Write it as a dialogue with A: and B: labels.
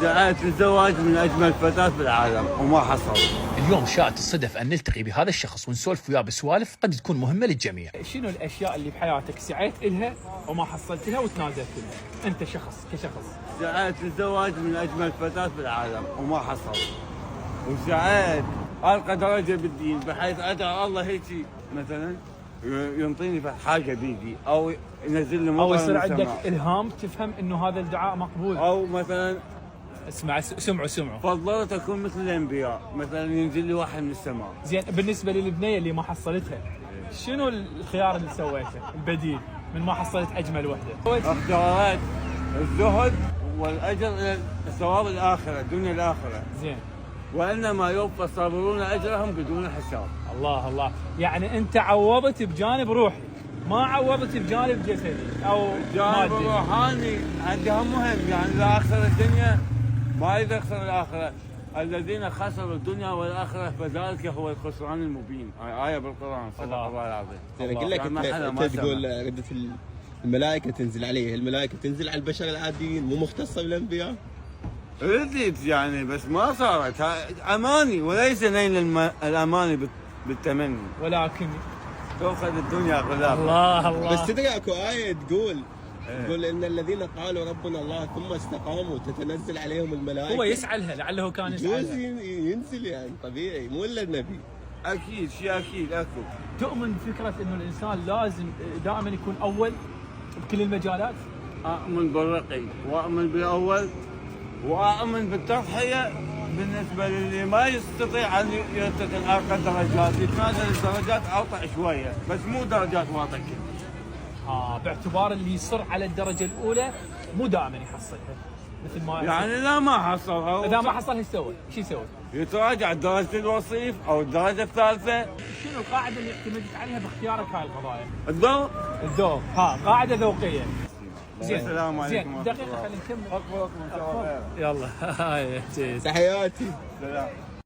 A: سعيت للزواج من أجمل فتاة في العالم وما حصل.
B: اليوم شاءت الصدف أن نلتقي بهذا الشخص ونسولف وياه بسوالف قد تكون مهمة للجميع.
C: شنو الاشياء اللي بحياتك سعيت إلها وما حصلت لها وتنازلت لها؟ انت كشخص.
A: سعيت للزواج من أجمل فتاة في العالم وما حصل. وسعيت ألقى درجة بالدين بحيث أدعى الله هيك مثلا ينطيني حاجة بيدي أو ينزل لي مطر
C: او يصير
A: من
C: عندك
A: السماء.
C: الهام تفهم انه هذا الدعاء مقبول.
A: أو مثلا
C: سمعوا.
A: فضلت أكون مثل الأنبياء، مثلا ينزل لي واحد من السماء.
C: زين، بالنسبه للبنيه اللي ما حصلتها شنو الخيار اللي سويته البديل من ما حصلت اجمل وحده؟
A: اختارت الزهد والأجر إلى الثواب الآخرة، الدنيا الآخرة.
C: زين.
A: وإنما يوفى الصابرون أجرهم بدون حساب.
C: الله، يعني انت عوضت بجانب روحي ما عوضت بجانب جسدي او
A: الجانب
C: مادي.
A: الروحاني عندها مهم، يعني لا أخسر الدنيا ما إذا أخسر الآخرة. الذين خسروا الدنيا والآخرة فذلك هو الخسران المبين. آية بالقرآن، صدق الله العظيم.
D: أنا أقول لك أنت تقول ردة الملائكة تنزل عليه، الملائكة تنزل على البشر العاديين مو مختصة بالأنبياء؟
A: ردت يعني بس ما صارت. أماني وليس نيل الأماني بالتمني،
C: ولكن
A: تأخذ الدنيا غلاف.
C: الله
D: بس تدري اكو آية تقول إن الذين قالوا ربنا الله ثم استقاموا تتنزل عليهم الملائكة.
C: هو يسعى لها، لعله كان يسعى لها.
D: ينزل يعني طبيعي، مو إلا النبي.
A: أكيد شيء أكيد أكو.
C: تؤمن بفكرة انه الانسان لازم دائما يكون اول بكل المجالات؟
A: أؤمن بالرقي وأؤمن بالأول وأؤمن بالتضحية بالنسبة للي ما يستطيع أن يرتقي أرقى الدرجات، يتنازل الدرجات أوطى شوية بس مو درجات واطية.
C: باعتبار اللي يصر على الدرجة الأولى مو دائما يحصلها مثل ما
A: يعني لا ما حصل
C: إذا ما حصل يسوي شو يسوي؟
A: يتراجع درجة الوصيف أو الدرجة الثالثة.
C: شنو القاعدة اللي اعتمدت عليها باختيارك هاي القضايا؟
A: الذوق.
C: قاعدة ذوقية.
A: زين. السلام عليكم.
C: زين، دقيقة خلينا نكمل.
A: أكبر إن شاء الله.
C: يلا. هاي
D: تحياتي.
A: سلام.